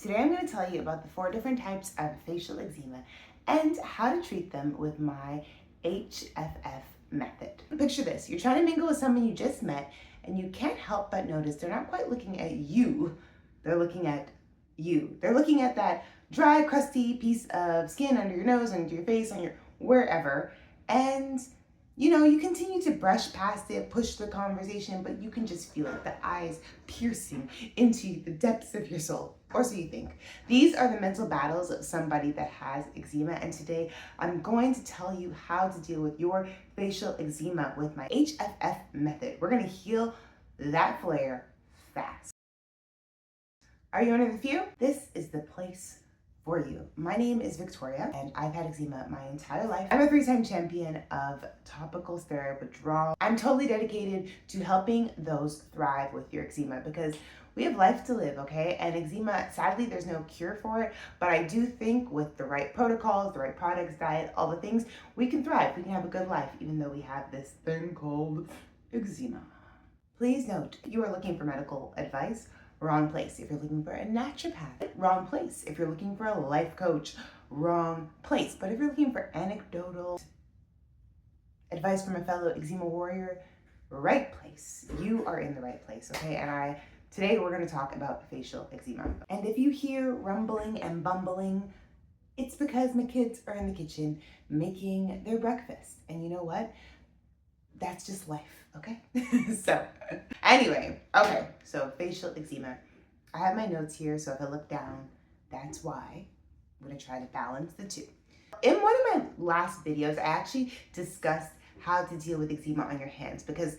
Today I'm going to tell you about the 4 different types of facial eczema and how to treat them with my HFF method. Picture this, you're trying to mingle with someone you just met and you can't help but notice they're not quite looking at you, they're looking at you. They're looking at that dry, crusty piece of skin under your nose, under your face, on your wherever, and you continue to brush past it, push the conversation, but you can just feel it, the eyes piercing into the depths of your soul, or so you think. These are the mental battles of somebody that has eczema, and today I'm going to tell you how to deal with your facial eczema with my HFF method. We're gonna heal that flare fast. Are you one of the few? This is the place for you. My name is Victoria and I've had eczema my entire life. I'm a 3-time champion of topical steroid withdrawal. I'm totally dedicated to helping those thrive with your eczema because we have life to live, okay? And eczema, sadly, there's no cure for it, but I do think with the right protocols, the right products, diet, all the things, we can thrive. We can have a good life even though we have this thing called eczema. Please note, you are looking for medical advice, wrong place. If you're looking for a naturopath, wrong place. If you're looking for a life coach, wrong place. But if you're looking for anecdotal advice from a fellow eczema warrior, right place. You are in the right place, okay? And today we're gonna talk about facial eczema. And if you hear rumbling and bumbling, it's because my kids are in the kitchen making their breakfast. And you know what? That's just life, okay? So facial eczema. I have my notes here, so if I look down, that's why. I'm gonna try to balance the two. In one of my last videos, I actually discussed how to deal with eczema on your hands because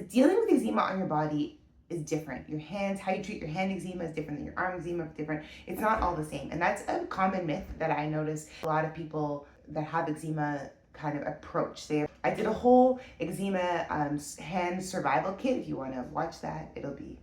dealing with eczema on your body is different. Your hands, how you treat your hand eczema is different than your arm eczema is different. It's not all the same. And that's a common myth that I notice a lot of people that have eczema kind of approach. I did a whole eczema hand survival kit. If you want to watch that, it'll be,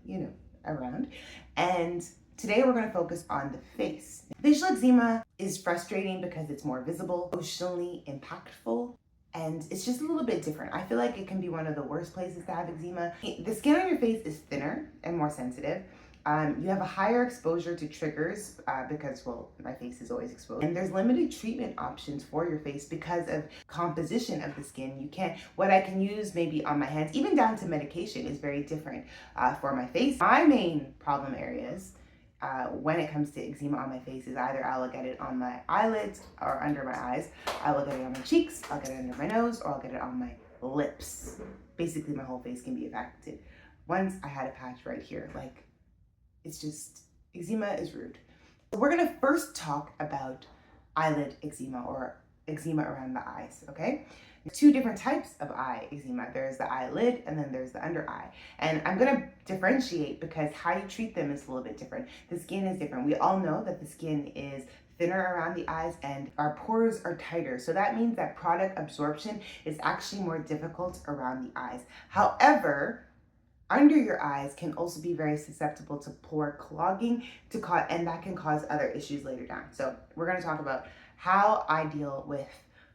around. And today we're going to focus on the face. Facial eczema is frustrating because it's more visible, emotionally impactful, and it's just a little bit different. I feel like it can be one of the worst places to have eczema. The skin on your face is thinner and more sensitive. You have a higher exposure to triggers because, well, my face is always exposed. And there's limited treatment options for your face because of composition of the skin. What I can use maybe on my hands, even down to medication, is very different for my face. My main problem areas when it comes to eczema on my face is either I will get it on my eyelids or under my eyes, I will get it on my cheeks, I'll get it under my nose, or I'll get it on my lips. Basically, my whole face can be affected. Once I had a patch right here, it's just, eczema is rude. We're gonna first talk about eyelid eczema or eczema around the eyes, okay? There's 2 different types of eye eczema. There's the eyelid and then there's the under eye. And I'm gonna differentiate because how you treat them is a little bit different. The skin is different. We all know that the skin is thinner around the eyes and our pores are tighter. So that means that product absorption is actually more difficult around the eyes. However, under your eyes can also be very susceptible to pore clogging and that can cause other issues later down. So we're going to talk about how I deal with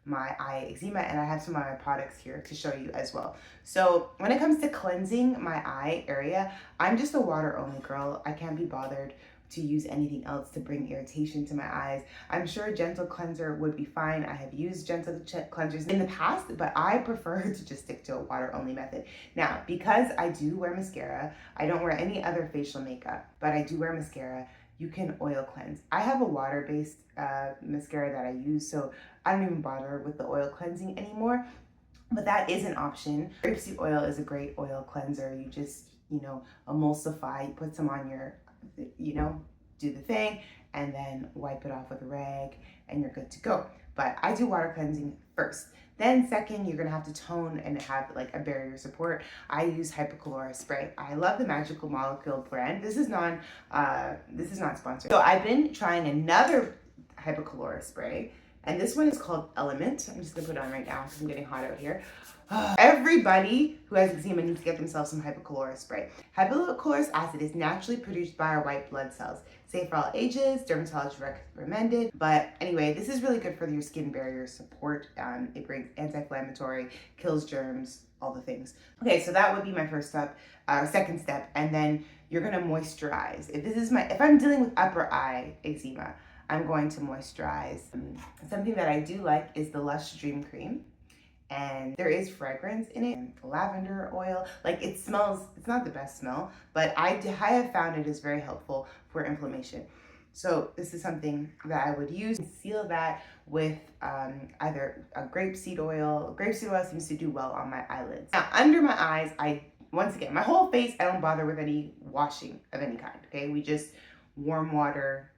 my eye eczema, and I have some of my products here to show you as well. So when it comes to cleansing my eye area, I'm just a water only girl. I can't be bothered to use anything else to bring irritation to my eyes. I'm sure a gentle cleanser would be fine. I have used gentle cleansers in the past, but I prefer to just stick to a water only method. Now, because I do wear mascara, I don't wear any other facial makeup, but I do wear mascara, you can oil cleanse. I have a water-based mascara that I use, so I don't even bother with the oil cleansing anymore, but that is an option. Grapeseed oil is a great oil cleanser. You just, emulsify, you put some on your do the thing and then wipe it off with a rag and you're good to go. But I do water cleansing first. Then second, you're gonna have to tone and have a barrier support. I use hypochlorous spray. I love the Magical Molecule brand. This is not sponsored. So I've been trying another hypochlorous spray, and this one is called Element. I'm just gonna put it on right now because I'm getting hot out here. Everybody who has eczema needs to get themselves some hypochlorous spray. Hypochlorous acid is naturally produced by our white blood cells. Safe for all ages, dermatologist recommended. But anyway, this is really good for your skin barrier support. It brings anti-inflammatory, kills germs, all the things. Okay, so that would be my first step, second step, and then you're gonna moisturize. If I'm dealing with upper eye eczema, I'm going to moisturize. Something that I do like is the Lush Dream Cream. And there is fragrance in it, lavender oil. Like it smells, it's not the best smell, but I have found it is very helpful for inflammation. So this is something that I would use. Seal that with either a grapeseed oil. Grapeseed oil seems to do well on my eyelids. Now under my eyes, once again, my whole face, I don't bother with any washing of any kind, okay? We just warm water,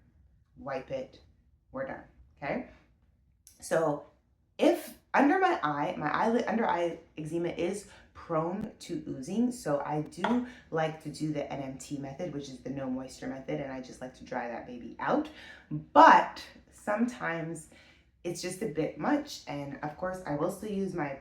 wipe it, we're done, okay? So if under my eyelid, under eye eczema is prone to oozing, so I do like to do the NMT method, which is the no moisture method, and I just like to dry that baby out. But sometimes it's just a bit much, and of course I will still use my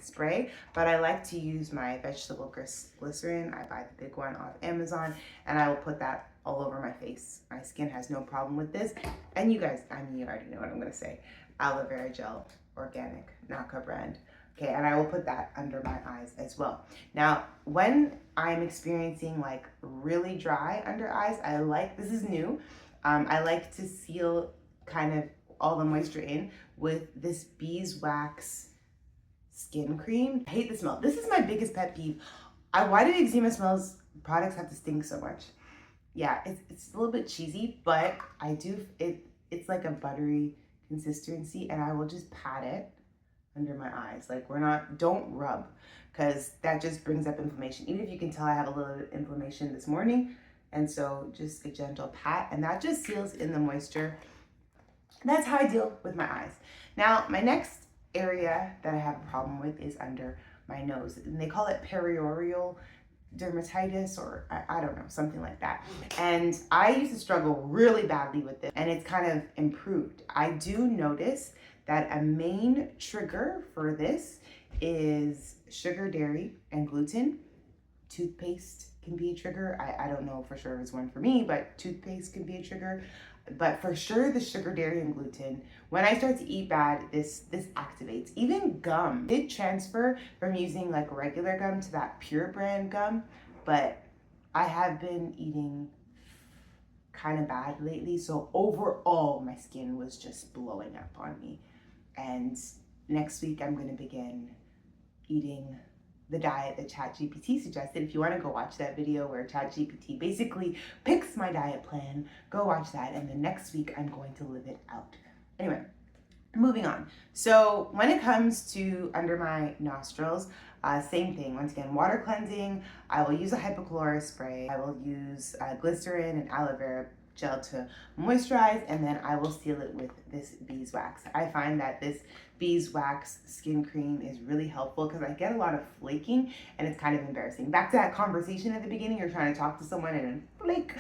spray, but I like to use my vegetable glycerin. I buy the big one off Amazon, and I will put that all over my face. My skin has no problem with this, and you guys, I mean, you already know what I'm gonna say. Aloe vera gel, organic, Naka brand. Okay, and I will put that under my eyes as well. Now, when I'm experiencing like really dry under eyes, this is new, I like to seal kind of all the moisture in with this beeswax skin cream. I hate the smell. This is my biggest pet peeve. Why do eczema products have to stink so much? Yeah, it's a little bit cheesy, but it's like a buttery consistency, and I will just pat it under my eyes. Like don't rub, because that just brings up inflammation. Even if you can tell I have a little bit of inflammation this morning, and so just a gentle pat, and that just seals in the moisture. That's how I deal with my eyes. Now, my next area that I have a problem with is under my nose, and they call it perioral dermatitis, or I don't know, something like that. And I used to struggle really badly with this, and it's kind of improved. I do notice that a main trigger for this is sugar, dairy, and gluten. Toothpaste can be a trigger. I don't know for sure if it's one for me, but toothpaste can be a trigger. But for sure, the sugar, dairy, and gluten, when I start to eat bad, this activates. Even gum did transfer from using like regular gum to that pure brand gum, but I have been eating kind of bad lately. So overall, my skin was just blowing up on me. And next week, I'm going to begin eating the diet that ChatGPT suggested. If you want to go watch that video where ChatGPT basically picks my diet plan, go watch that. And then next week, I'm going to live it out. Anyway, moving on. So when it comes to under my nostrils, same thing. Once again, water cleansing. I will use a hypochlorous spray. I will use glycerin and aloe vera gel to moisturize, and then I will seal it with this beeswax. I find that this beeswax skin cream is really helpful because I get a lot of flaking, and it's kind of embarrassing. Back to that conversation at the beginning, you're trying to talk to someone and then flake.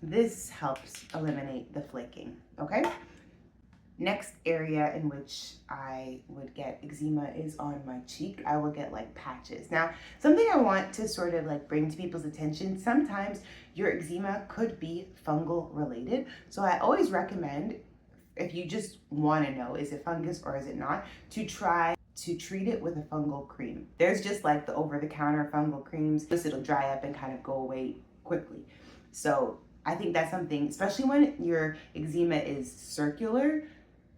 This helps eliminate the flaking, okay? Next area in which I would get eczema is on my cheek. I will get like patches. Now, something I want to sort of like bring to people's attention, sometimes your eczema could be fungal related. So I always recommend, if you just want to know, is it fungus or is it not, to try to treat it with a fungal cream. There's just like the over-the-counter fungal creams. It'll dry up and kind of go away quickly. So I think that's something, especially when your eczema is circular,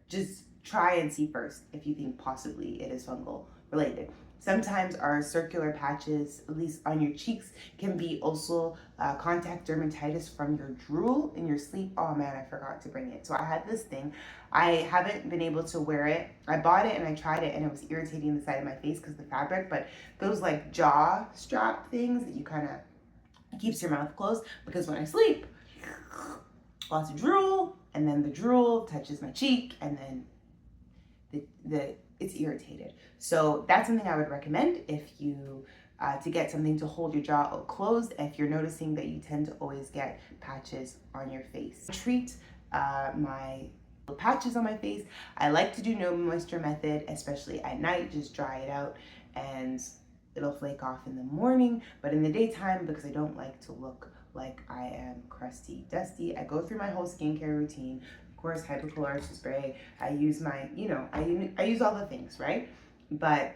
just try and see first if you think possibly it is fungal related. Sometimes our circular patches, at least on your cheeks, can be also contact dermatitis from your drool in your sleep. Oh man, I forgot to bring it. So I had this thing. I haven't been able to wear it. I bought it and I tried it and it was irritating the side of my face because of the fabric, but those like jaw strap things that you kind of keeps your mouth closed, because when I sleep, lots of drool, and then the drool touches my cheek, and then it's irritated. So that's something I would recommend if you to get something to hold your jaw closed if you're noticing that you tend to always get patches on your face. Treat my patches on my face. I like to do no moisture method, especially at night. Just dry it out and it'll flake off in the morning, but in the daytime, because I don't like to look like I am crusty, dusty, I go through my whole skincare routine. Of course, hypochlorous spray. I use my, I use all the things, right? But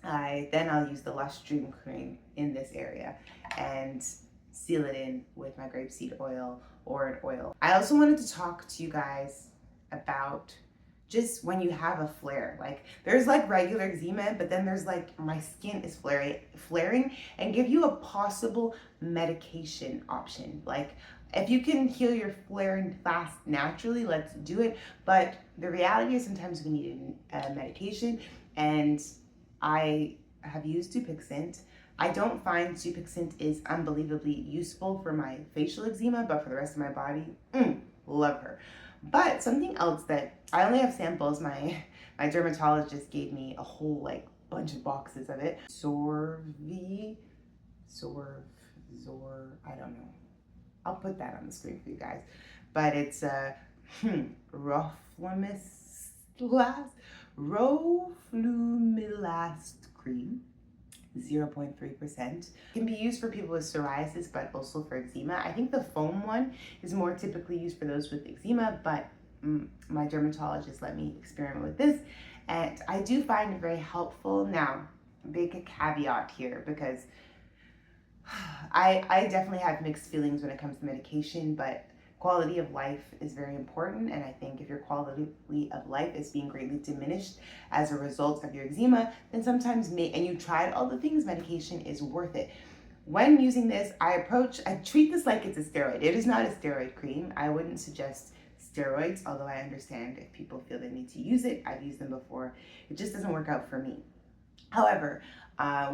I'll use the Lush Dream Cream in this area and seal it in with my grapeseed oil or an oil. I also wanted to talk to you guys about just when you have a flare. Like, there's like regular eczema, but then there's like my skin is flaring, and give you a possible medication option. Like, if you can heal your flaring fast naturally, let's do it. But the reality is sometimes we need a medication, and I have used Dupixent. I don't find Dupixent is unbelievably useful for my facial eczema, but for the rest of my body, love her. But something else that I only have samples, my dermatologist gave me a whole like bunch of boxes of it. Zoryve, I don't know. I'll put that on the screen for you guys. But it's a roflumilast cream, 0.3%. Can be used for people with psoriasis, but also for eczema. I think the foam one is more typically used for those with eczema, but my dermatologist let me experiment with this, and I do find it very helpful. Now, big caveat here, because I definitely have mixed feelings when it comes to medication, but quality of life is very important, and I think if your quality of life is being greatly diminished as a result of your eczema, then sometimes and you tried all the things, medication is worth it. When using this, I treat this like it's a steroid. It is not a steroid cream. I wouldn't suggest steroids, although I understand if people feel they need to use it. I've used them before. It just doesn't work out for me. However,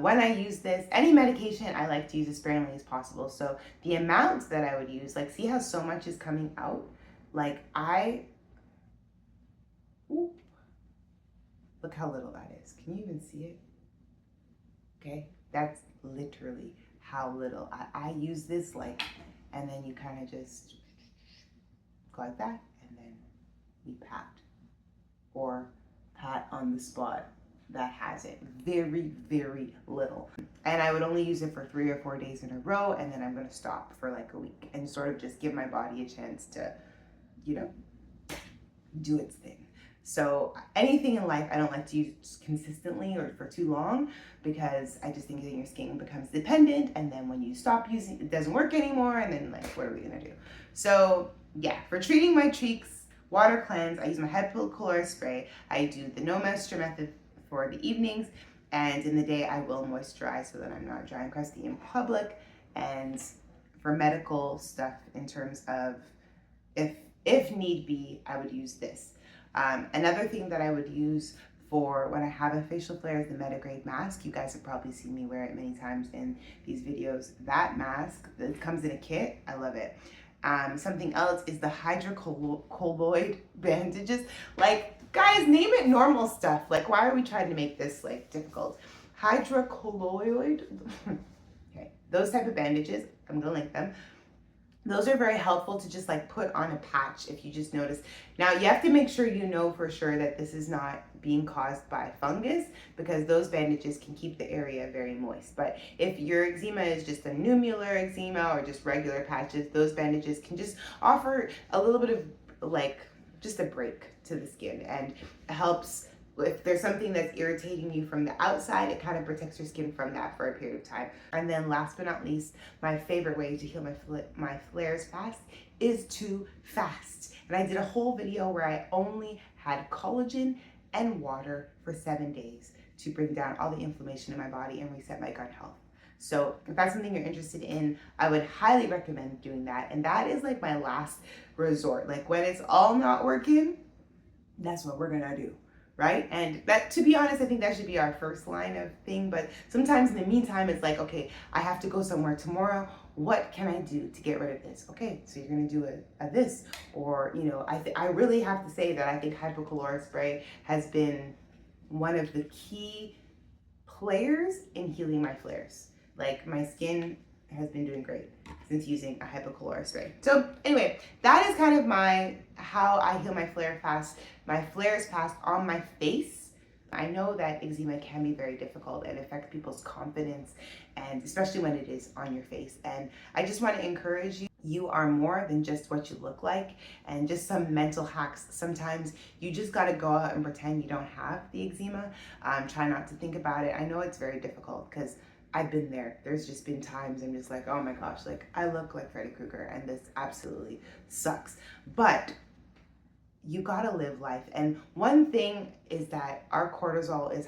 when I use this, any medication, I like to use as sparingly as possible. So the amount that I would use, like, see how so much is coming out? Like, look how little that is. Can you even see it? Okay, that's literally how little. I use this, like, and then you kind of just go like that, and then we pat, or pat on the spot that has it. Very, very little. And I would only use it for 3 or 4 days in a row, and then I'm going to stop for like a week and sort of just give my body a chance to, you know, do its thing. So anything in life I don't like to use consistently or for too long, because I just think that your skin becomes dependent, and then when you stop using it, doesn't work anymore, and then like, what are we gonna do? So yeah, for treating my cheeks, water cleanse, I use my hypochlorite spray. I do the no moisture method for the evenings, and in the day I will moisturize so that I'm not dry and crusty in public. And for medical stuff, in terms of if need be, I would use this. Another thing that I would use for when I have a facial flare is the Metagrade mask. You guys have probably seen me wear it many times in these videos. That mask, it comes in a kit. I love it. Something else is the hydrocolloid bandages. Like, guys, name it normal stuff. Like, why are we trying to make this like difficult? Hydrocolloid. Okay, those type of bandages, I'm gonna link them. Those are very helpful to just like put on a patch if you just notice. Now you have to make sure you know for sure that this is not being caused by fungus, because those bandages can keep the area very moist. But if your eczema is just a nummular eczema or just regular patches, those bandages can just offer a little bit of like just a break to the skin, and helps. If there's something that's irritating you from the outside, it kind of protects your skin from that for a period of time. And then last but not least, my favorite way to heal my flares fast is to fast. And I did a whole video where I only had collagen and water for 7 days to bring down all the inflammation in my body and reset my gut health. So if that's something you're interested in, I would highly recommend doing that. And that is like my last resort. Like, when it's all not working, that's what we're gonna do. Right? And that, to be honest, I think that should be our first line of thing. But sometimes in the meantime, it's like, okay, I have to go somewhere tomorrow. What can I do to get rid of this? Okay, so you're gonna do a this, or, you know, I really have to say that I think hypochlorite spray has been one of the key players in healing my flares. Like, my skin has been doing great since using a hypochlorite spray. So anyway, that is kind of how I heal my flare fast. My flares fast on my face. I know that eczema can be very difficult and affect people's confidence, and especially when it is on your face. And I just want to encourage you, you are more than just what you look like. And just some mental hacks. Sometimes you just got to go out and pretend you don't have the eczema. Try not to think about it. I know it's very difficult because I've been there. There's just been times I'm just like, oh my gosh, like I look like Freddy Krueger and this absolutely sucks. But you gotta live life. And one thing is that our cortisol is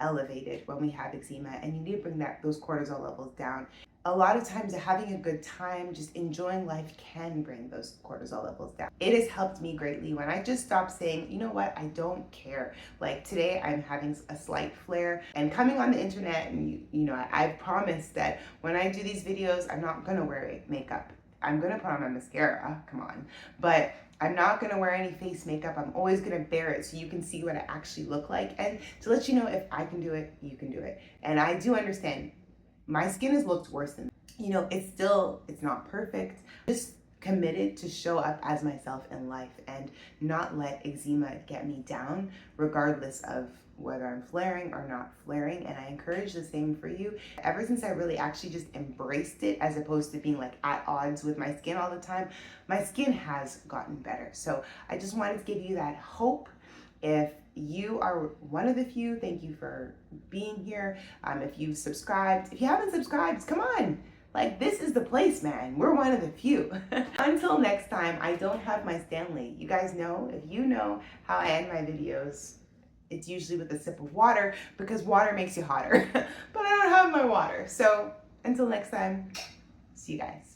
elevated when we have eczema, and you need to bring those cortisol levels down. A lot of times having a good time, just enjoying life, can bring those cortisol levels down. It has helped me greatly when I just stopped saying, you know what, I don't care. Like today I'm having a slight flare, and coming on the internet, and I promise that when I do these videos, I'm not gonna wear makeup. I'm gonna put on my mascara, come on. But I'm not gonna wear any face makeup. I'm always gonna bear it so you can see what I actually look like, and to let you know if I can do it, you can do it. And I do understand my skin has looked worse than, it's not perfect. Just committed to show up as myself in life and not let eczema get me down, regardless of whether I'm flaring or not flaring. And I encourage the same for you. Ever since I really actually just embraced it, as opposed to being like at odds with my skin all the time, my skin has gotten better. So I just wanted to give you that hope. If you are one of the few, thank you for being here. If you've subscribed, if you haven't subscribed, come on. Like, this is the place, man. We're one of the few. Until next time, I don't have my Stanley. You guys know, if you know how I end my videos, it's usually with a sip of water, because water makes you hotter. But I don't have my water. So until next time, see you guys.